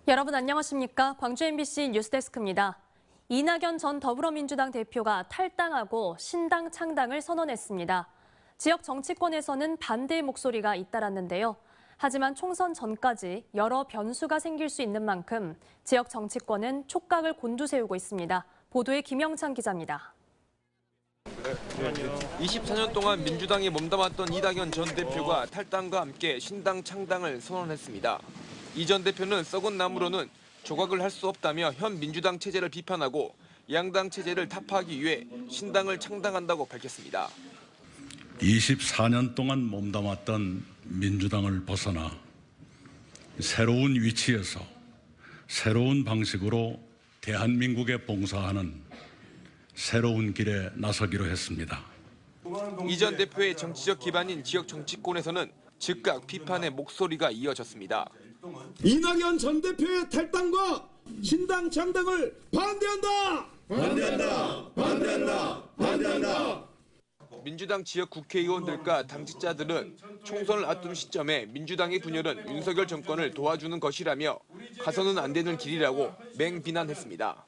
여러분 안녕하십니까? 광주 MBC 뉴스데스크입니다. 이낙연 전 더불어민주당 대표가 탈당하고 신당 창당을 선언했습니다. 지역 정치권에서는 반대의 목소리가 잇따랐는데요. 하지만 총선 전까지 여러 변수가 생길 수 있는 만큼 지역 정치권은 촉각을 곤두세우고 있습니다. 보도에 김영찬 기자입니다. 24년 동안 민주당에 몸담았던 이낙연 전 대표가 탈당과 함께 신당 창당을 선언했습니다. 이 전 대표는 썩은 나무로는 조각을 할 수 없다며 현 민주당 체제를 비판하고 양당 체제를 타파하기 위해 신당을 창당한다고 밝혔습니다. 24년 동안 몸담았던 민주당을 벗어나 새로운 위치에서 새로운 방식으로 대한민국에 봉사하는 새로운 길에 나서기로 했습니다. 이 전 대표의 정치적 기반인 지역 정치권에서는 즉각 비판의 목소리가 이어졌습니다. 이낙연 전 대표의 탈당과 신당 창당을 반대한다! 반대한다! 반대한다! 반대한다! 민주당 지역 국회의원들과 당직자들은 총선을 앞둔 시점에 민주당의 분열은 윤석열 정권을 도와주는 것이라며 가서는 안 되는 길이라고 맹비난했습니다.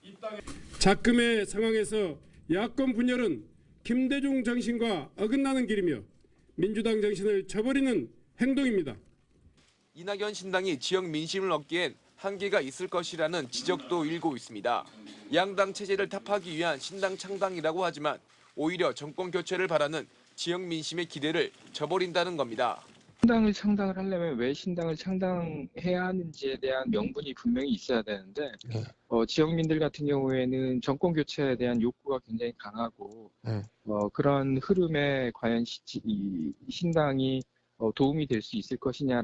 작금의 상황에서 야권 분열은 김대중 정신과 어긋나는 길이며 민주당 정신을 저버리는 행동입니다. 이낙연 신당이 지역 민심을 얻기엔 한계가 있을 것이라는 지적도 일고 있습니다. 양당 체제를 타파하기 위한 신당 창당이라고 하지만 오히려 정권 교체를 바라는 지역 민심의 기대를 저버린다는 겁니다. 신당을 창당을 하려면 왜 신당을 창당해야 하는지에 대한 명분이 분명히 있어야 되는데 지역민들 같은 경우에는 정권 교체에 대한 욕구가 굉장히 강하고 그런 흐름에 과연 이 신당이 도움이 될 수 있을 것이냐.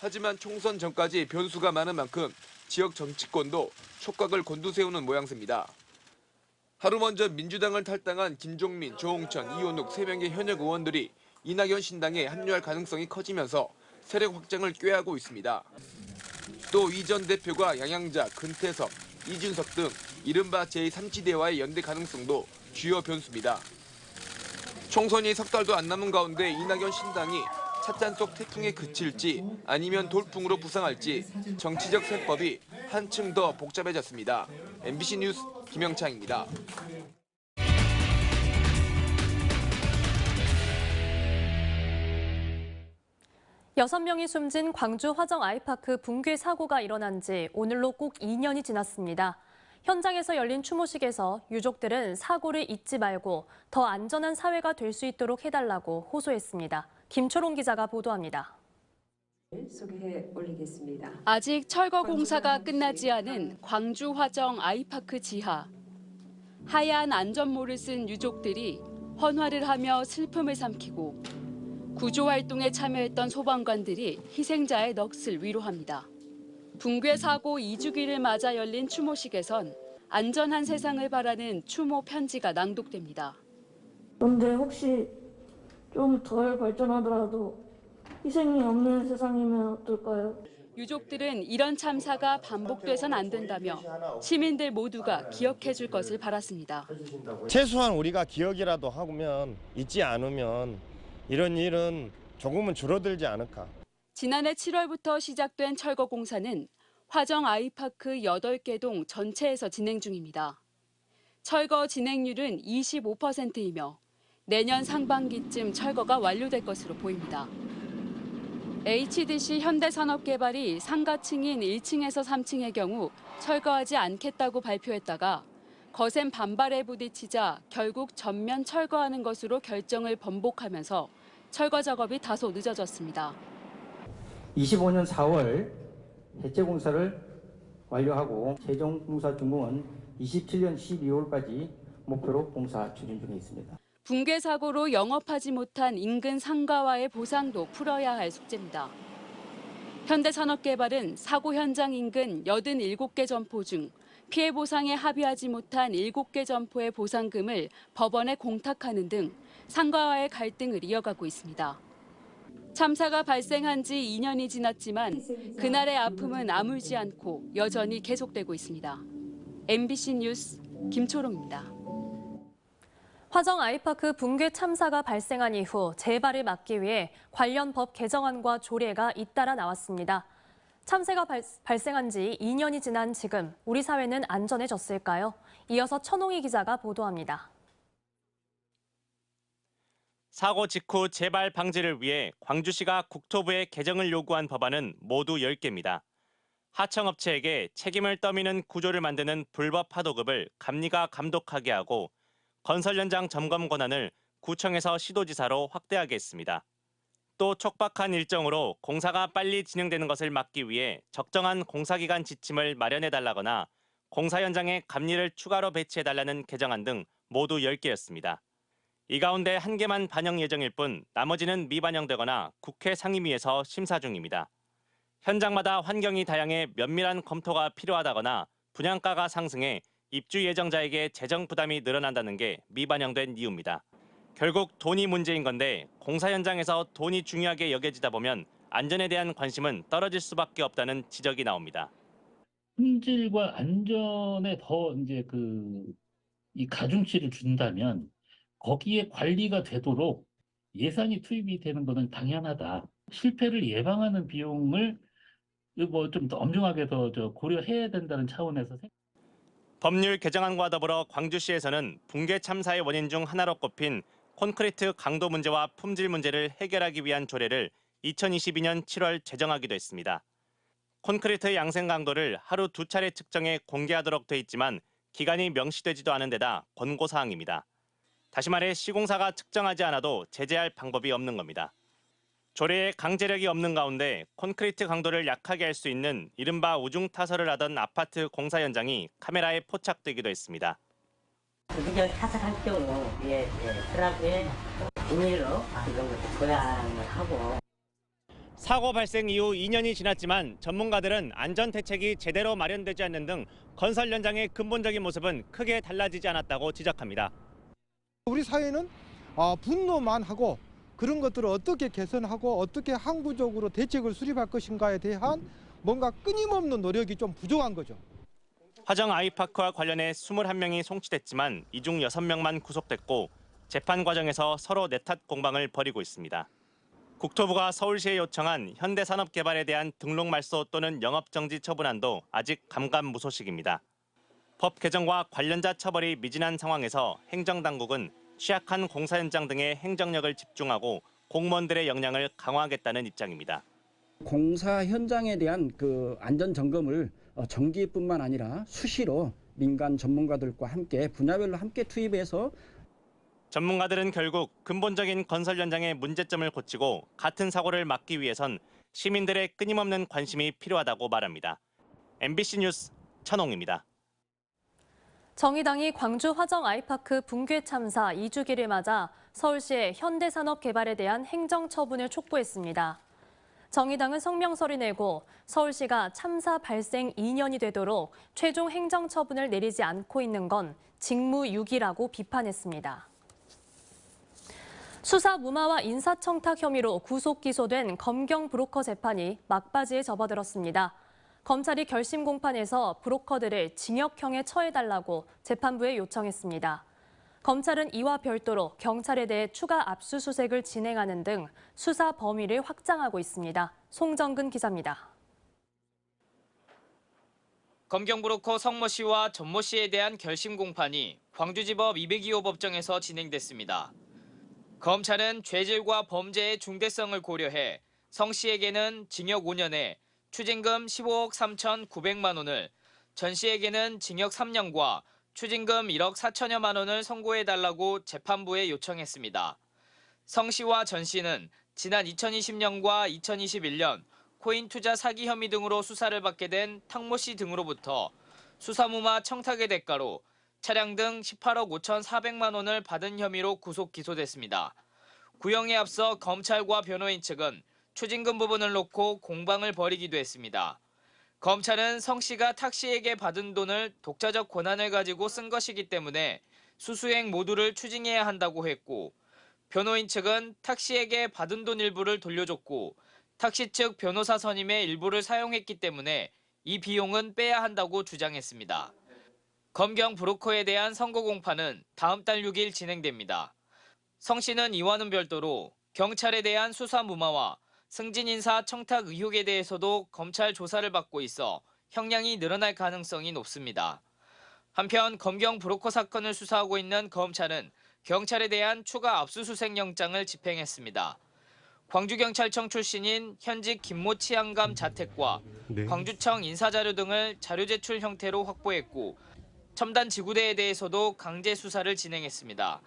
하지만 총선 전까지 변수가 많은 만큼 지역 정치권도 촉각을 곤두세우는 모양새입니다. 하루 먼저 민주당을 탈당한 김종민, 조홍천, 이원욱 3명의 현역 의원들이 이낙연 신당에 합류할 가능성이 커지면서 세력 확장을 꾀하고 있습니다. 또 이 전 대표가 양양자, 근태섭, 이준석 등 이른바 제3지대와의 연대 가능성도 주요 변수입니다. 총선이 석 달도 안 남은 가운데 이낙연 신당이 찻잔 속 태풍에 그칠지 아니면 돌풍으로 부상할지 정치적 세법이 한층 더 복잡해졌습니다. MBC 뉴스 김영창입니다. 6명이 숨진 광주 화정 아이파크 붕괴 사고가 일어난 지 오늘로 꼭 2년이 지났습니다. 현장에서 열린 추모식에서 유족들은 사고를 잊지 말고 더 안전한 사회가 될 수 있도록 해달라고 호소했습니다. 김초롱 기자가 보도합니다. 소개해 올리겠습니다. 아직 철거 공사가 끝나지 않은 광주 화정 아이파크 지하. 하얀 안전모를 쓴 유족들이 헌화를 하며 슬픔을 삼키고 구조활동에 참여했던 소방관들이 희생자의 넋을 위로합니다. 붕괴 사고 2주기를 맞아 열린 추모식에선 안전한 세상을 바라는 추모 편지가 낭독됩니다. 그런데 혹시 좀 덜 발전하더라도 희생이 없는 세상이면 어떨까요? 유족들은 이런 참사가 반복돼선 안 된다며 시민들 모두가 기억해 줄 것을 바랐습니다. 최소한 우리가 기억이라도 하면 잊지 않으면 이런 일은 조금은 줄어들지 않을까. 지난해 7월부터 시작된 철거 공사는 화정 아이파크 8개 동 전체에서 진행 중입니다. 철거 진행률은 25%이며 내년 상반기쯤 철거가 완료될 것으로 보입니다. HDC 현대산업개발이 상가층인 1층에서 3층의 경우 철거하지 않겠다고 발표했다가 거센 반발에 부딪히자 결국 전면 철거하는 것으로 결정을 번복하면서 철거 작업이 다소 늦어졌습니다. 25년 4월 해체 공사를 완료하고 최종 공사 준공은 27년 12월까지 목표로 공사 추진 중에 있습니다. 붕괴 사고로 영업하지 못한 인근 상가와의 보상도 풀어야 할 숙제입니다. 현대산업개발은 사고 현장 인근 87개 점포 중 피해 보상에 합의하지 못한 7개 점포의 보상금을 법원에 공탁하는 등 상가와의 갈등을 이어가고 있습니다. 참사가 발생한 지 2년이 지났지만 그날의 아픔은 아물지 않고 여전히 계속되고 있습니다. MBC 뉴스 김초롱입니다. 화정 아이파크 붕괴 참사가 발생한 이후 재발을 막기 위해 관련 법 개정안과 조례가 잇따라 나왔습니다. 참새가 발생한 지 2년이 지난 지금 우리 사회는 안전해졌을까요? 이어서 천홍희 기자가 보도합니다. 사고 직후 재발 방지를 위해 광주시가 국토부에 개정을 요구한 법안은 모두 10개입니다. 하청업체에게 책임을 떠미는 구조를 만드는 불법 하도급을 감리가 감독하게 하고 건설 현장 점검 권한을 구청에서 시도지사로 확대하게 했습니다. 또 촉박한 일정으로 공사가 빨리 진행되는 것을 막기 위해 적정한 공사기간 지침을 마련해달라거나 공사 현장에 감리를 추가로 배치해달라는 개정안 등 모두 10개였습니다. 이 가운데 1개만 반영 예정일 뿐 나머지는 미반영되거나 국회 상임위에서 심사 중입니다. 현장마다 환경이 다양해 면밀한 검토가 필요하다거나 분양가가 상승해 입주 예정자에게 재정 부담이 늘어난다는 게 미반영된 이유입니다. 결국 돈이 문제인 건데 공사 현장에서 돈이 중요하게 여겨지다 보면 안전에 대한 관심은 떨어질 수밖에 없다는 지적이 나옵니다. 품질과 안전에 더 이제 이 가중치를 준다면 거기에 관리가 되도록 예산이 투입이 되는 것은 당연하다. 실패를 예방하는 비용을 좀 더 엄중하게 더 고려해야 된다는 차원에서. 법률 개정안과 더불어 광주시에서는 붕괴 참사의 원인 중 하나로 꼽힌 콘크리트 강도 문제와 품질 문제를 해결하기 위한 조례를 2022년 7월 제정하기도 했습니다. 콘크리트 양생 강도를 하루 2차례 측정해 공개하도록 돼 있지만 기간이 명시되지도 않은 데다 권고사항입니다. 다시 말해 시공사가 측정하지 않아도 제재할 방법이 없는 겁니다. 조례에 강제력이 없는 가운데 콘크리트 강도를 약하게 할 수 있는 이른바 우중타설을 하던 아파트 공사 현장이 카메라에 포착되기도 했습니다. 부득이하게 타설할 경우 트러블에 비밀로 이런 것을 보양을 하고. 사고 발생 이후 2년이 지났지만 전문가들은 안전 대책이 제대로 마련되지 않는 등 건설 현장의 근본적인 모습은 크게 달라지지 않았다고 지적합니다. 우리 사회는 분노만 하고 그런 것들을 어떻게 개선하고 어떻게 항구적으로 대책을 수립할 것인가에 대한 뭔가 끊임없는 노력이 좀 부족한 거죠. 화정 아이파크와 관련해 21명이 송치됐지만 이 중 6명만 구속됐고 재판 과정에서 서로 내탓 공방을 벌이고 있습니다. 국토부가 서울시에 요청한 현대산업개발에 대한 등록 말소 또는 영업정지 처분안도 아직 감감무소식입니다. 법 개정과 관련자 처벌이 미진한 상황에서 행정당국은 취약한 공사 현장 등의 행정력을 집중하고 공무원들의 역량을 강화하겠다는 입장입니다. 공사 현장에 대한 안전 점검을 정기뿐만 아니라 수시로 민간 전문가들과 함께 분야별로 함께 투입해서. 전문가들은 결국 근본적인 건설 현장의 문제점을 고치고 같은 사고를 막기 위해선 시민들의 끊임없는 관심이 필요하다고 말합니다. MBC 뉴스 천홍입니다. 정의당이 광주 화정 아이파크 붕괴 참사 2주기를 맞아 서울시에 현대산업 개발에 대한 행정처분을 촉구했습니다. 정의당은 성명서를 내고 서울시가 참사 발생 2년이 되도록 최종 행정처분을 내리지 않고 있는 건 직무유기라고 비판했습니다. 수사 무마와 인사청탁 혐의로 구속 기소된 검경 브로커 재판이 막바지에 접어들었습니다. 검찰이 결심 공판에서 브로커들을 징역형에 처해달라고 재판부에 요청했습니다. 검찰은 이와 별도로 경찰에 대해 추가 압수수색을 진행하는 등 수사 범위를 확장하고 있습니다. 송정근 기자입니다. 검경 브로커 성모 씨와 전모 씨에 대한 결심 공판이 광주지법 202호 법정에서 진행됐습니다. 검찰은 죄질과 범죄의 중대성을 고려해 성 씨에게는 징역 5년에 추징금 15억 3,900만 원을, 전 씨에게는 징역 3년과 추징금 1억 4천여만 원을 선고해달라고 재판부에 요청했습니다. 성 씨와 전 씨는 지난 2020년과 2021년 코인 투자 사기 혐의 등으로 수사를 받게 된 탕모 씨 등으로부터 수사무마 청탁의 대가로 차량 등 18억 5,400만 원을 받은 혐의로 구속 기소됐습니다. 구형에 앞서 검찰과 변호인 측은 추징금 부분을 놓고 공방을 벌이기도 했습니다. 검찰은 성 씨가 탁 씨에게 받은 돈을 독자적 권한을 가지고 쓴 것이기 때문에 수수행 모두를 추징해야 한다고 했고, 변호인 측은 탁 씨에게 받은 돈 일부를 돌려줬고 탁 씨 측 변호사 선임의 일부를 사용했기 때문에 이 비용은 빼야 한다고 주장했습니다. 검경 브로커에 대한 선고 공판은 다음 달 6일 진행됩니다. 성 씨는 이와는 별도로 경찰에 대한 수사 무마와 승진 인사 청탁 의혹에 대해서도 검찰 조사를 받고 있어 형량이 늘어날 가능성이 높습니다. 한편 검경 브로커 사건을 수사하고 있는 검찰은 경찰에 대한 추가 압수수색 영장을 집행했습니다. 광주경찰청 출신인 현직 김모 치안감 자택과 광주청 인사자료 등을 자료 제출 형태로 확보했고 첨단 지구대에 대해서도 강제 수사를 진행했습니다.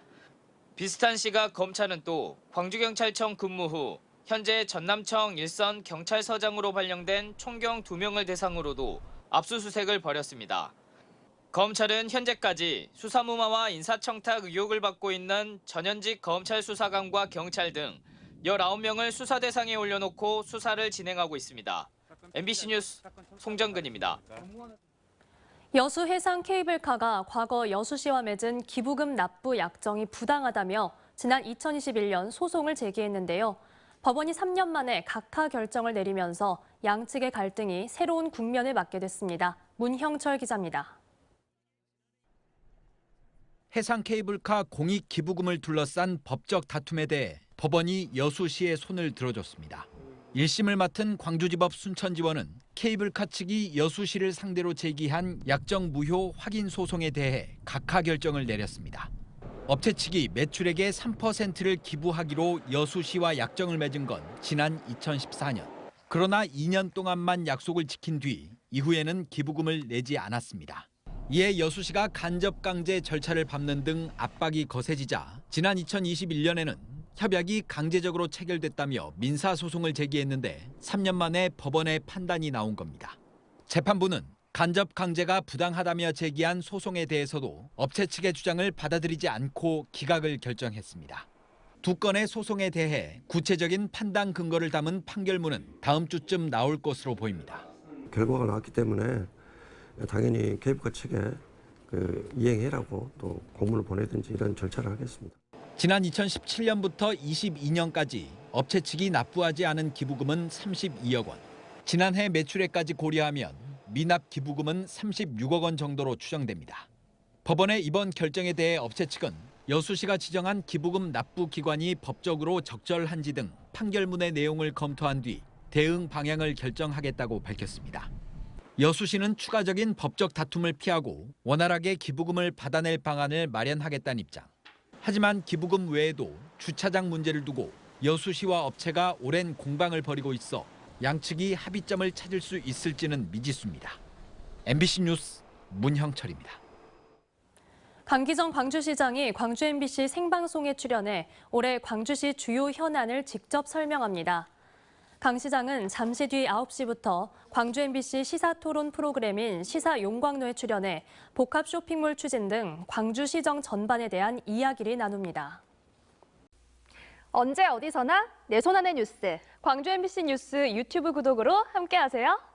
비슷한 시각 검찰은 또 광주경찰청 근무 후 현재 전남청 일선 경찰서장으로 발령된 총경 2명을 대상으로도 압수수색을 벌였습니다. 검찰은 현재까지 수사무마와 인사청탁 의혹을 받고 있는 전현직 검찰 수사관과 경찰 등 19명을 수사 대상에 올려놓고 수사를 진행하고 있습니다. MBC 뉴스 송정근입니다. 여수 해상 케이블카가 과거 여수시와 맺은 기부금 납부 약정이 부당하다며 지난 2021년 소송을 제기했는데요. 법원이 3년 만에 각하 결정을 내리면서 양측의 갈등이 새로운 국면을 맞게 됐습니다. 문형철 기자입니다. 해상 케이블카 공익 기부금을 둘러싼 법적 다툼에 대해 법원이 여수시의 손을 들어줬습니다. 1심을 맡은 광주지법 순천지원은 케이블카 측이 여수시를 상대로 제기한 약정 무효 확인 소송에 대해 각하 결정을 내렸습니다. 업체 측이 매출액의 3%를 기부하기로 여수시와 약정을 맺은 건 지난 2014년. 그러나 2년 동안만 약속을 지킨 뒤 이후에는 기부금을 내지 않았습니다. 이에 여수시가 간접 강제 절차를 밟는 등 압박이 거세지자 지난 2021년에는 협약이 강제적으로 체결됐다며 민사소송을 제기했는데 3년 만에 법원의 판단이 나온 겁니다. 재판부는 간접 강제가 부당하다며 제기한 소송에 대해서도 업체 측의 주장을 받아들이지 않고 기각을 결정했습니다. 두 건의 소송에 대해 구체적인 판단 근거를 담은 판결문은 다음 주쯤 나올 것으로 보입니다. 결과가 나왔기 때문에 당연히 케이블카 측에 이행해라고 또 공문을 보내든지 이런 절차를 하겠습니다. 지난 2017년부터 22년까지 업체 측이 납부하지 않은 기부금은 32억 원. 지난해 매출액까지 고려하면 미납 기부금은 36억 원 정도로 추정됩니다. 법원의 이번 결정에 대해 업체 측은 여수시가 지정한 기부금 납부 기관이 법적으로 적절한지 등 판결문의 내용을 검토한 뒤 대응 방향을 결정하겠다고 밝혔습니다. 여수시는 추가적인 법적 다툼을 피하고 원활하게 기부금을 받아낼 방안을 마련하겠다는 입장. 하지만 기부금 외에도 주차장 문제를 두고 여수시와 업체가 오랜 공방을 벌이고 있어 양측이 합의점을 찾을 수 있을지는 미지수입니다. MBC 뉴스 문형철입니다. 강기정 광주시장이 광주 MBC 생방송에 출연해 올해 광주시 주요 현안을 직접 설명합니다. 강 시장은 잠시 뒤 9시부터 광주 MBC 시사토론 프로그램인 시사용광로에 출연해 복합 쇼핑몰 추진 등 광주시정 전반에 대한 이야기를 나눕니다. 언제 어디서나 내 손 안의 뉴스. 광주 MBC 뉴스 유튜브 구독으로 함께하세요.